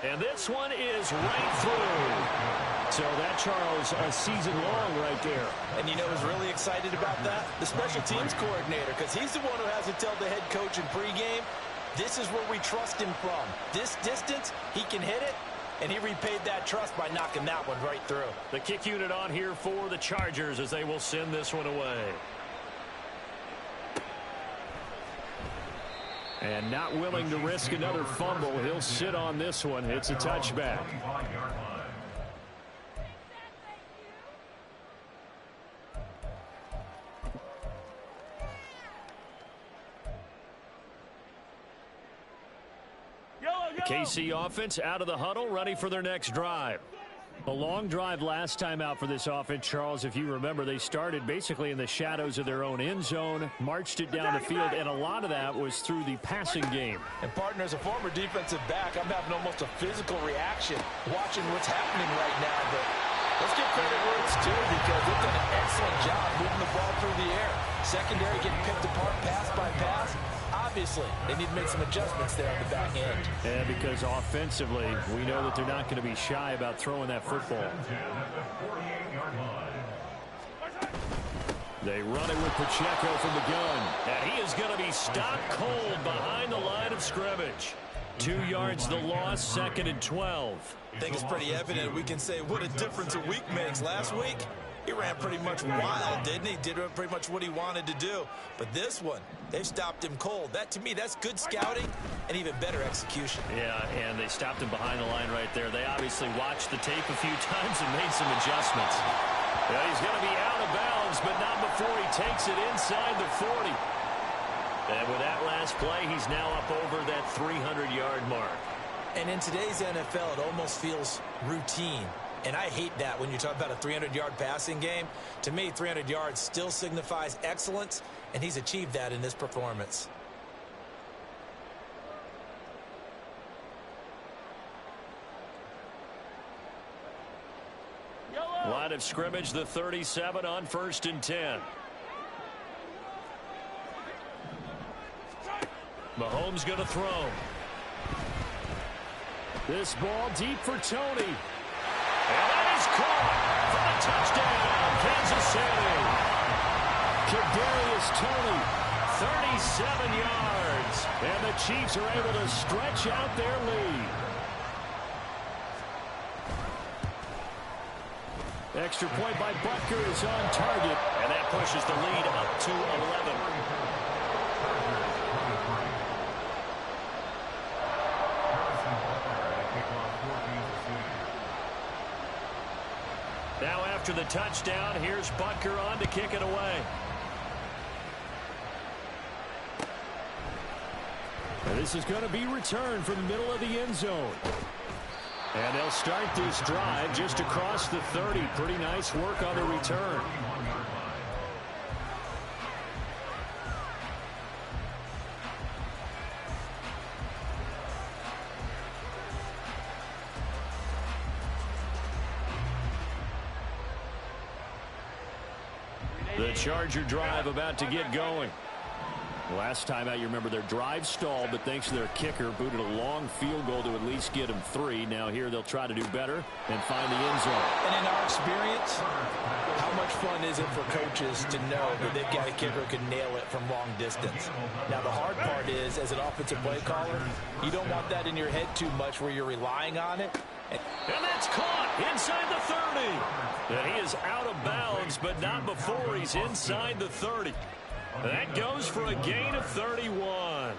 And this one is right through. So that, Charles, a season long right there. And you know who's really excited about that? The special teams coordinator, because he's the one who has to tell the head coach in pregame, this is where we trust him from. This distance, he can hit it, and he repaid that trust by knocking that one right through. The kick unit on here for the Chargers as they will send this one away. And not willing to risk another fumble. He'll sit on this one. It's a touchback. KC offense out of the huddle, ready for their next drive. A long drive last time out for this offense, Charles. If you remember, they started basically in the shadows of their own end zone, marched it down the field, and a lot of that was through the passing game. And, partner, as a former defensive back, I'm having almost a physical reaction watching what's happening right now. But let's give credit where it's due because they've done an excellent job moving the ball through the air. Secondary getting picked apart pass by pass. Obviously, they need to make some adjustments there on the back end. And because offensively, we know that they're not going to be shy about throwing that football. They run it with Pacheco from the gun. And he is going to be stopped cold behind the line of scrimmage. 2 yards the loss, 2nd and 12. I think it's pretty evident. We can say what a difference a week makes. Last week, he ran pretty much wild, didn't he? Did pretty much what he wanted to do. But this one, they stopped him cold. That, to me, that's good scouting and even better execution. Yeah, and they stopped him behind the line right there. They obviously watched the tape a few times and made some adjustments. Yeah, he's going to be out of bounds, but not before he takes it inside the 40. And with that last play, he's now up over that 300-yard mark. And in today's NFL, it almost feels routine. And I hate that when you talk about a 300-yard passing game. To me, 300 yards still signifies excellence, and he's achieved that in this performance. Line of scrimmage, the 37 on 1st and 10. Mahomes going to throw. This ball deep for Tony. And that is caught for the touchdown, Kansas City. Kadarius Toney, 37 yards. And the Chiefs are able to stretch out their lead. Extra point by Butker is on target. And that pushes the lead up to 11. Now after the touchdown, here's Butker on to kick it away. And this is going to be returned from the middle of the end zone. And they'll start this drive just across the 30. Pretty nice work on the return. The Charger drive about to get going. Last time out, you remember their drive stalled, but thanks to their kicker, booted a long field goal to at least get them 3. Now here they'll try to do better and find the end zone. And in our experience, how much fun is it for coaches to know that they've got a kicker who can nail it from long distance? Now, the hard part is, as an offensive play caller, you don't want that in your head too much where you're relying on it. And that's caught inside the 30. And he is out of bounds, but not before he's inside the 30. That goes for a gain of 31.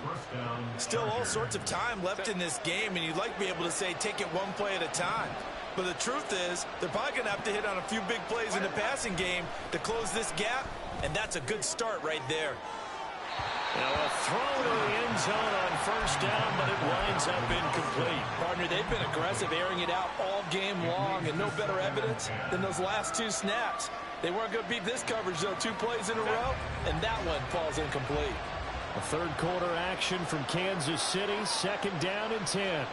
Still all sorts of time left in this game, and you'd like to be able to say take it one play at a time. But the truth is, they're probably going to have to hit on a few big plays in the passing game to close this gap, and that's a good start right there. Now a throw to the end zone on first down, but it winds up incomplete. Partner, they've been aggressive, airing it out all game long, and no better evidence than those last 2 snaps. They weren't going to beat this coverage, though, 2 plays in a row, and that one falls incomplete. A third quarter action from Kansas City, 2nd down and 10.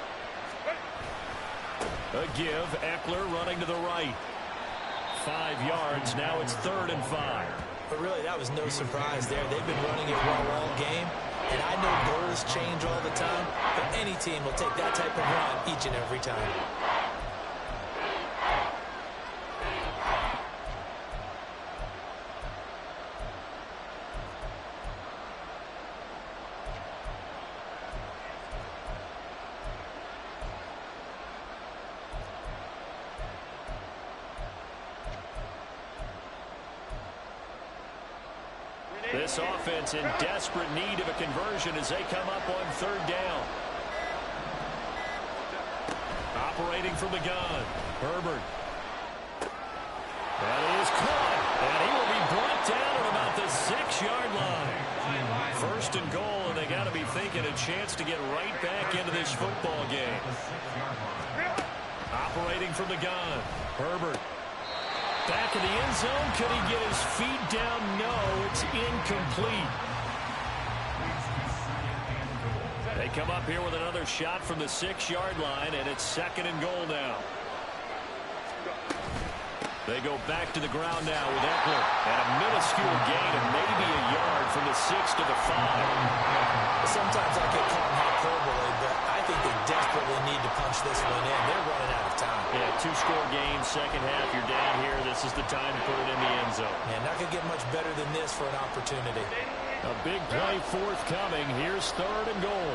A give, Eckler running to the right. 5 yards, now it's 3rd and 5. But really, that was no surprise there. They've been running it well all game, and I know goals change all the time, but any team will take that type of run each and every time. This offense in desperate need of a conversion as they come up on 3rd down. Operating from the gun, Herbert. That is caught, and he will be brought down at about the 6-yard line. 1st and goal, and they got to be thinking a chance to get right back into this football game. Operating from the gun, Herbert. Back in the end zone. Could he get his feet down? No, it's incomplete. They come up here with another shot from the 6-yard line, and it's 2nd and goal now. They go back to the ground now with Eckler. And a minuscule gain of maybe a yard from the 6 to the 5. Sometimes I get caught in hyperbole, but I think they desperately need to punch this one in. They're running out of time. Yeah, 2-score game, second half. You're down here. This is the time to put it in the end zone. Man, not going to get much better than this for an opportunity. A big play forthcoming. Here's 3rd and goal.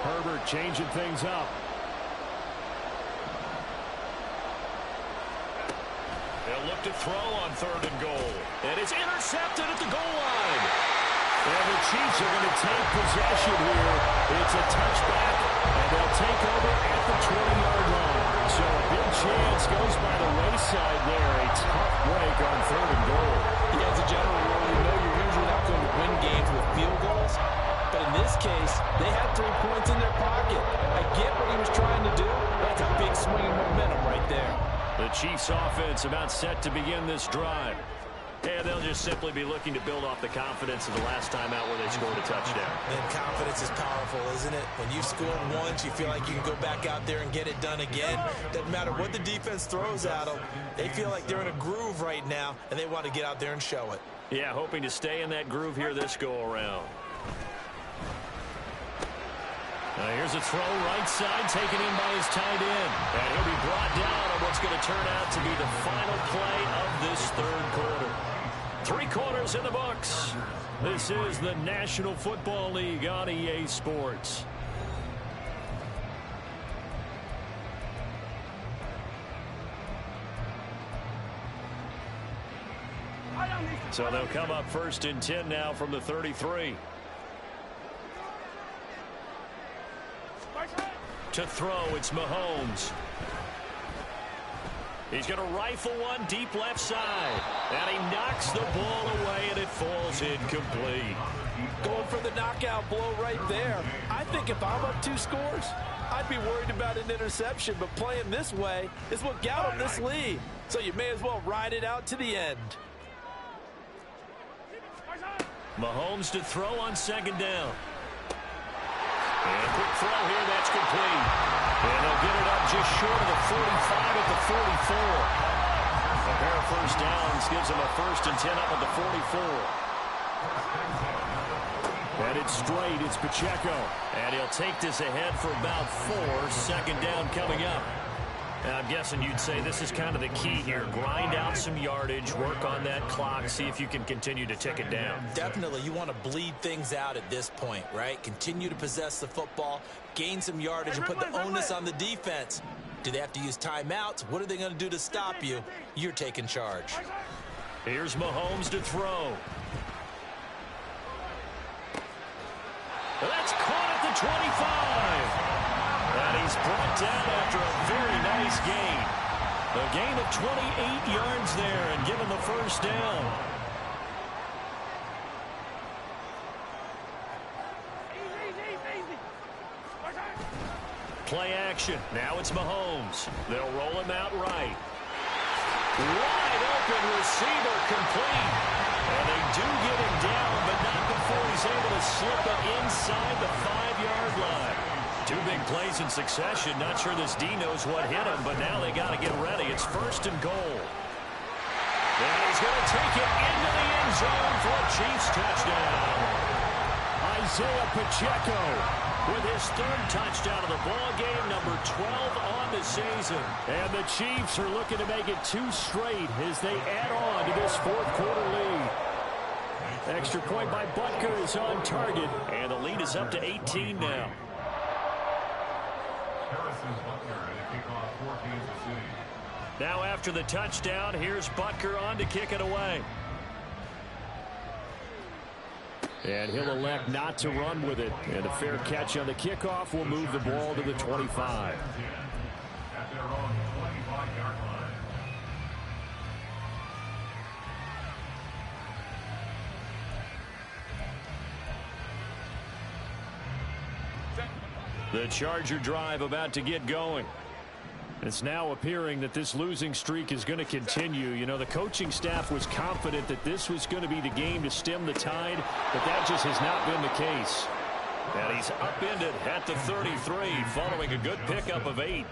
Herbert changing things up. They'll look to throw on 3rd and goal. And it's intercepted at the goal line. And the Chiefs are going to take possession here. It's a touchback, and they'll take over at the 20-yard line. So a big chance goes by the wayside there. A tough break on 3rd and goal. Yeah, as a general rule, you know you're usually not going to win games with field goals. But in this case, they had 3 points in their pocket. I get what he was trying to do. That's a big swing of momentum right there. The Chiefs offense about set to begin this drive. And they'll just simply be looking to build off the confidence of the last time out where they scored a touchdown. And confidence is powerful, isn't it? When you've scored once, you feel like you can go back out there and get it done again. Doesn't matter what the defense throws at them. They feel like they're in a groove right now, and they want to get out there and show it. Yeah, hoping to stay in that groove here this go-around. Now here's a throw right side taken in by his tight end. And he'll be brought down on what's going to turn out to be the final play of this 3rd quarter. 3 quarters in the books. This is the National Football League on EA Sports. So they'll come up 1st and 10 now from the 33. To throw, it's Mahomes. He's going to rifle one deep left side. And he knocks the ball away, and it falls incomplete. Going for the knockout blow right there. I think if I'm up 2 scores, I'd be worried about an interception. But playing this way is what got him this lead. So you may as well ride it out to the end. Mahomes to throw on 2nd down. And a quick throw here, that's complete. And they'll get it up just short of the 45 at the 44. A pair of first downs gives them a 1st and 10 up at the 44. Headed straight, it's Pacheco. And he'll take this ahead for about 4. 2nd down coming up. And I'm guessing you'd say this is kind of the key here. Grind out some yardage, work on that clock, see if you can continue to tick it down. Definitely. You want to bleed things out at this point, right? Continue to possess the football, gain some yardage, and put the onus on the defense. Do they have to use timeouts? What are they going to do to stop you? You're taking charge. Here's Mahomes to throw. That's caught at the 25. And he's brought down after a very nice gain. A gain of 28 yards there and given the 1st down. Play action. Now it's Mahomes. They'll roll him out right. Wide open receiver complete. And they do get him down, but not before he's able to slip it inside the 5-yard line. 2 big plays in succession. Not sure this D knows what hit him, but now they got to get ready. It's 1st and goal. And he's going to take it into the end zone for a Chiefs touchdown. Isaiah Pacheco with his 3rd touchdown of the ball game, number 12 on the season. And the Chiefs are looking to make it 2 straight as they add on to this 4th quarter lead. Extra point by Butker is on target, and the lead is up to 18 now. Now after the touchdown, here's Butker on to kick it away. And he'll elect not to run with it. And a fair catch on the kickoff will move the ball to the 25. At their own 25-yard line. The Charger drive about to get going. It's now appearing that this losing streak is going to continue. You know, the coaching staff was confident that this was going to be the game to stem the tide, but that just has not been the case. And he's upended at the 33 following a good pickup of 8.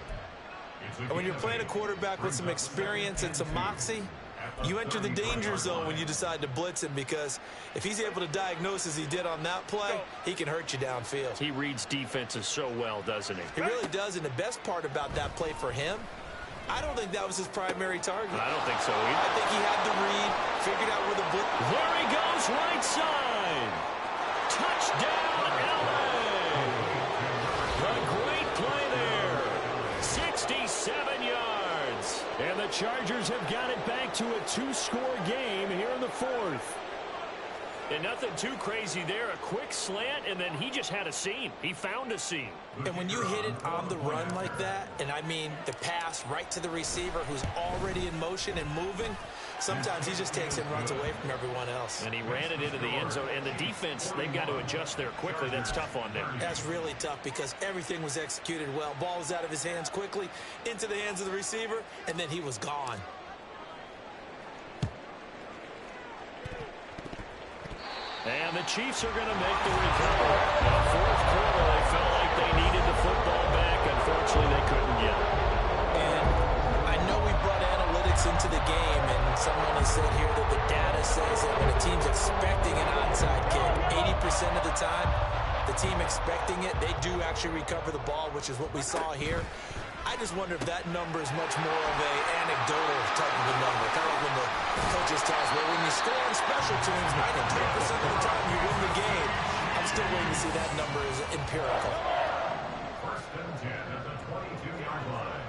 And when you're playing a quarterback with some experience and some moxie, you enter the danger zone when you decide to blitz him, because if he's able to diagnose as he did on that play, he can hurt you downfield. He reads defenses so well, doesn't he? He really does, and the best part about that play for him, I don't think that was his primary target. I don't think so either. I think he had the read, figured out where the blitz. There he goes, right side. Touchdown, LA. A great play there. 67 yards. And the Chargers have got it back to a 2-score game here in the 4th. And nothing too crazy there. A quick slant, and then he just had a seam. He found a seam. And when you hit it on the run like that, and I mean the pass right to the receiver who's already in motion and moving, sometimes he just takes and runs away from everyone else. And he ran it into the end zone. And the defense, they've got to adjust there quickly. That's tough on them. That's really tough because everything was executed well. Ball was out of his hands quickly, into the hands of the receiver, and then he was gone. And the Chiefs are going to make the recovery. In the 4th quarter, they felt like they needed the football back. Unfortunately, they couldn't get it. And I know we brought analytics into the game, and someone has said here that the data says that when a team's expecting an onside kick, 80% of the time, the team expecting it, they do actually recover the ball, which is what we saw here. I just wonder if that number is much more of an anecdotal type of a number. Kind of like when the coaches tell us, well, when you score on special teams, 93% of the time you win the game. I'm still waiting to see that number is empirical. 1st and 10 at the 22-yard line.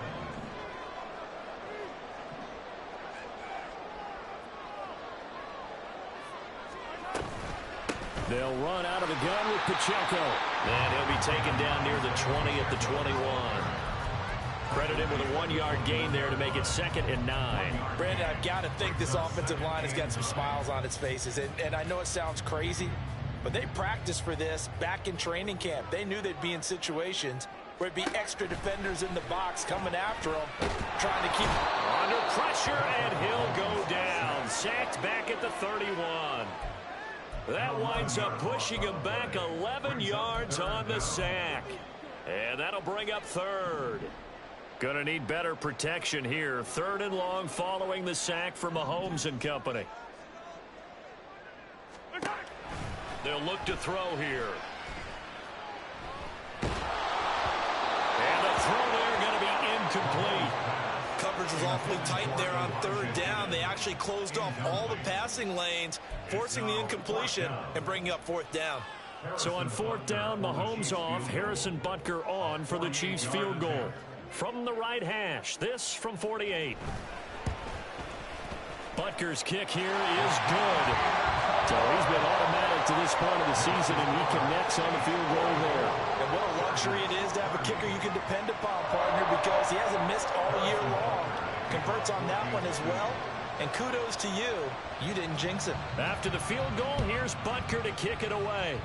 They'll run out of the gun with Pacheco. And he'll be taken down near the 20 at the 21. Credit him with a 1-yard gain there to make it 2nd and 9. Brandon, I've got to think this offensive line has got some smiles on its faces. And I know it sounds crazy, but they practiced for this back in training camp. They knew they'd be in situations where it'd be extra defenders in the box coming after them, trying to keep under pressure, and he'll go down. Sacked back at the 31. That winds up pushing him back 11 yards on the sack. And that'll bring up third. Going to need better protection here. 3rd and long following the sack from Mahomes and company. They'll look to throw here. And the throw there going to be incomplete. Coverage was awfully tight there on 3rd down. They actually closed off all the passing lanes, forcing the incompletion and bringing up 4th down. So on 4th down, Mahomes off, Harrison Butker on for the Chiefs field goal. From the right hash, this from 48. Butker's kick here is good. So he's been automatic to this point of the season, and he connects on the field goal there. And what a luxury it is to have a kicker you can depend upon, partner, because he hasn't missed all year long. Converts on that one as well. And kudos to you. You didn't jinx it. After the field goal, here's Butker to kick it away.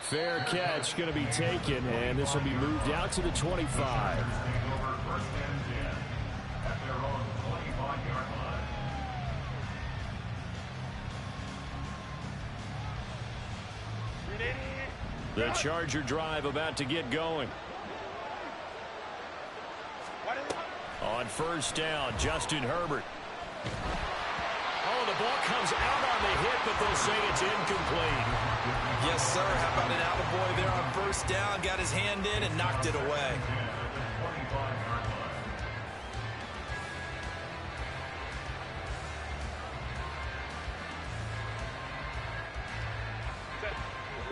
Fair catch going to be taken, and this will be moved out to the 25. The Charger drive about to get going. On 1st down, Justin Herbert. Oh, the ball comes out on the hit, but they'll say it's incomplete. Yes, sir. How about an attaboy there on 1st down? Got his hand in and knocked it away.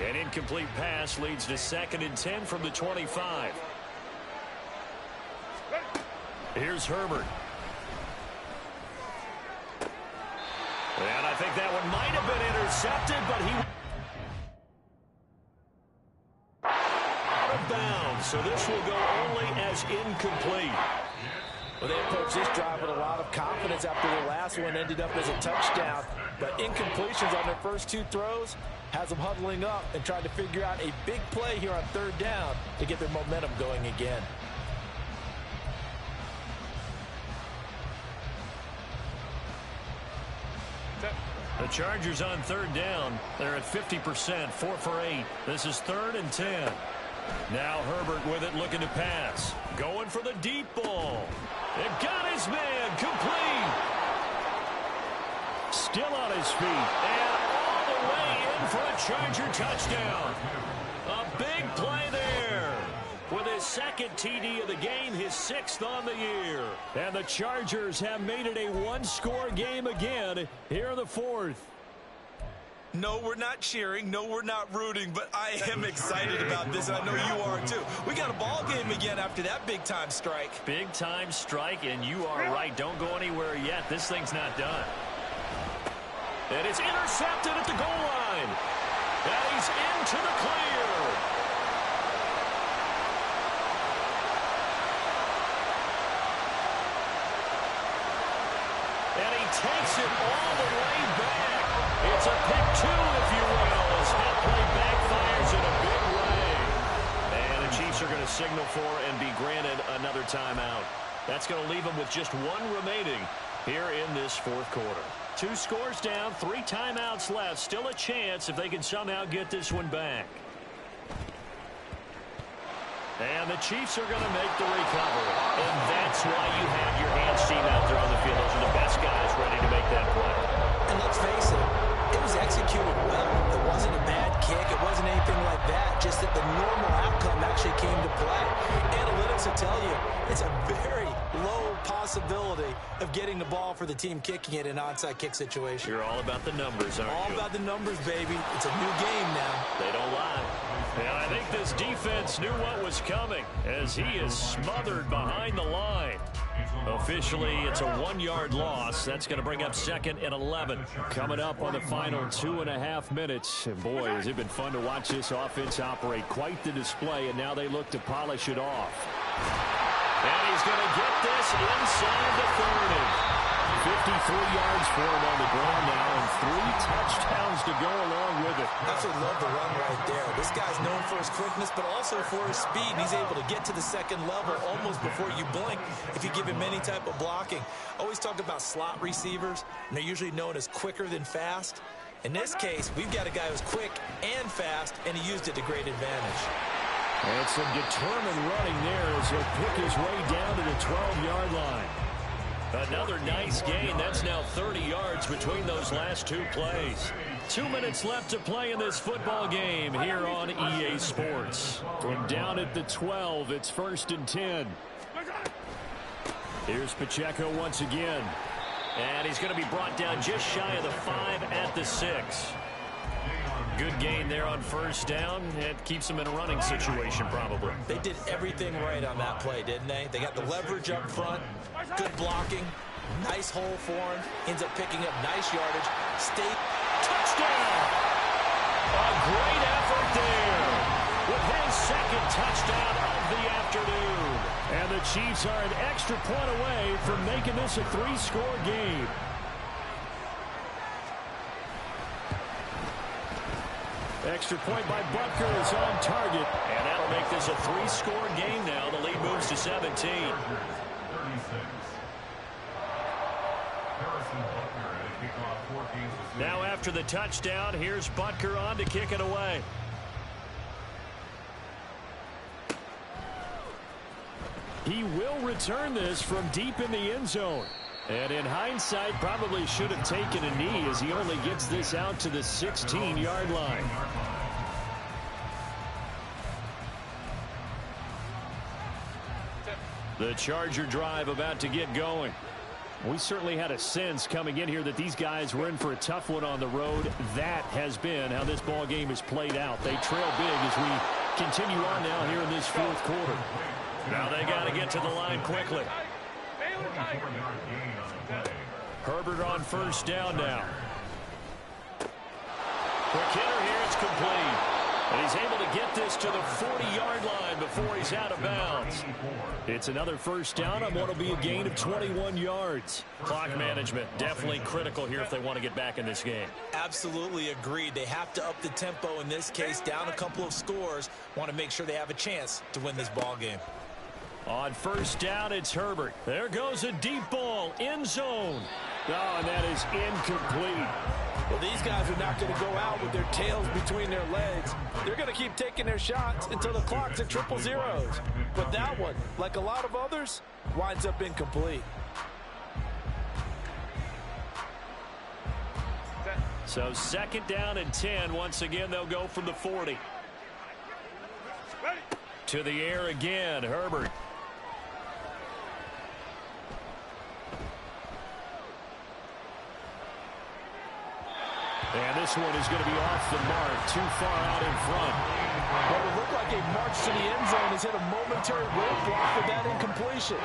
An incomplete pass leads to 2nd and 10 from the 25. Here's Herbert. And I think that one might have been intercepted, but he out of bounds. So this will go only as incomplete. Well, they approached this drive with a lot of confidence after their last one ended up as a touchdown. But incompletions on their first 2 throws has them huddling up and trying to figure out a big play here on 3rd down to get their momentum going again. The Chargers on 3rd down. They're at 50%, 4 for 8. This is 3rd and 10. Now Herbert with it, looking to pass. Going for the deep ball. It got his man, complete. Still on his feet, and all the way in for a Charger touchdown. A big play there. With his 2nd TD of the game, his 6th on the year. And the Chargers have made it a 1-score game again here in the 4th. No, we're not cheering. No, we're not rooting, but I am excited about this, and I know you are too. We got a ball game again after that big-time strike. Big-time strike, and you are right. Don't go anywhere yet. This thing's not done. And it's intercepted at the goal line. And he's into the clear. And he takes it all the way back. It's a pick 2, if you will, as that play backfires in a big way. And the Chiefs are going to signal for and be granted another timeout. That's going to leave them with just 1 remaining here in this 4th quarter. 2 scores down, 3 timeouts left. Still a chance if they can somehow get this one back. And the Chiefs are going to make the recovery. And that's why you have your hands team out there on the field. Those are the best guys ready to make that play. And let's face it was executed well. It wasn't a bad kick. It wasn't anything like that. Just that the normal outcome actually came to play. Analytics will tell you it's a very low possibility of getting the ball for the team kicking it in an onside kick situation. You're all about the numbers, aren't you? All about the numbers, baby. It's a new game now. They don't lie. And I think this defense knew what was coming as he is smothered behind the line. Officially, it's a 1-yard loss. That's going to bring up 2nd and 11. Coming up on the final 2.5 minutes. And boy, has it been fun to watch this offense operate. Quite the display, and now they look to polish it off. And he's going to get this inside the 30. 53 yards for him on the ground now, and 3 touchdowns to go along with it. Absolutely love the run right there. This guy's known for his quickness, but also for his speed. And he's able to get to the 2nd level almost before you blink if you give him any type of blocking. Always talk about slot receivers, and they're usually known as quicker than fast. In this case, we've got a guy who's quick and fast, and he used it to great advantage. And some determined running there as he'll pick his way down to the 12-yard line. Another nice gain. That's now 30 yards between those last two plays. 2 minutes left to play in this football game here on EA Sports. From down at the 12, it's 1st and 10. Here's Pacheco once again. And he's going to be brought down just shy of the 5 at the 6. Good gain there on 1st down. It keeps them in a running situation probably. They did everything right on that play, didn't they? They got the leverage up front, good blocking, nice hole for him, ends up picking up nice yardage. Touchdown! A great effort there with his second touchdown of the afternoon. And the Chiefs are an extra point away from making this a 3-score game. Extra point by Butker is on target. And that'll make this a 3-score game now. The lead moves to 17. Now after the touchdown, here's Butker on to kick it away. He will return this from deep in the end zone. And in hindsight, probably should have taken a knee as he only gets this out to the 16-yard line. The Charger drive about to get going. We certainly had a sense coming in here that these guys were in for a tough one on the road. That has been how this ball game has played out. They trail big as we continue on now here in this 4th quarter. Now they got to get to the line quickly. Herbert on 1st down now. Quick hitter here, it's complete. And he's able to get this to the 40-yard line before he's out of bounds. It's another 1st down on what will be a gain of 21 yards. Clock management definitely critical here if they want to get back in this game. Absolutely agreed. They have to up the tempo in this case, down a couple of scores. Want to make sure they have a chance to win this ball game. On 1st down, it's Herbert. There goes a deep ball, end zone. Oh, and that is incomplete. Well, these guys are not going to go out with their tails between their legs. They're going to keep taking their shots until the clock's at 000. But that one, like a lot of others, winds up incomplete. So 2nd down and 10. Once again, they'll go from the 40. To the air again, Herbert. And this one is going to be off the mark, too far out in front. What would look like a march to the end zone has hit a momentary roadblock with that incompletion.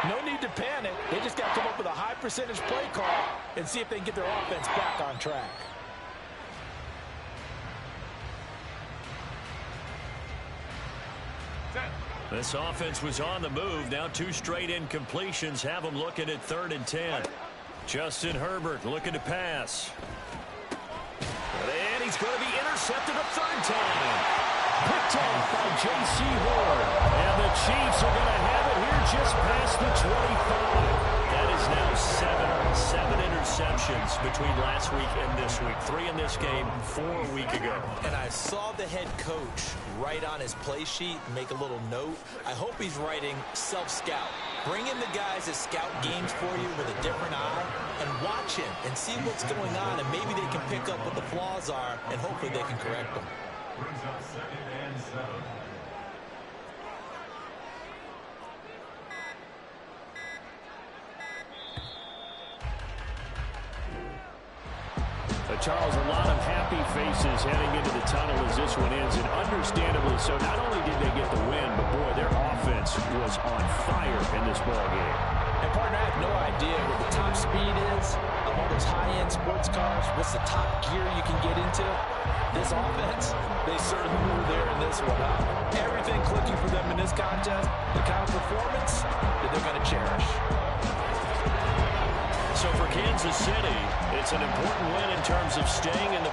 No need to panic. They just got to come up with a high percentage play call and see if they can get their offense back on track. This offense was on the move. Now 2 straight incompletions have them looking at 3rd and 10. Justin Herbert looking to pass. And he's going to be intercepted a 3rd time. Picked off by J.C. Horn. And the Chiefs are going to have it here just past the 25. That is now 7 interceptions between last week and this week. 3 in this game, 4 a week ago. And I saw the head coach write on his play sheet, make a little note. I hope he's writing self-scout. Bring in the guys that scout games for you with a different eye and watch him and see what's going on, and maybe they can pick up what the flaws are, and hopefully they can correct them. Brings up 2nd and 7. Charles, a lot of happy faces heading into the tunnel as this one ends, and understandably so. Not only did they get the win, but boy, their offense was on fire in this ball game. And partner, I have no idea what the top speed is of all those high-end sports cars. What's the top gear you can get into? This offense, they certainly were there in this one. Everything clicking for them in this contest, the kind of performance that they're going to cherish. So for Kansas City, it's an important win in terms of staying in the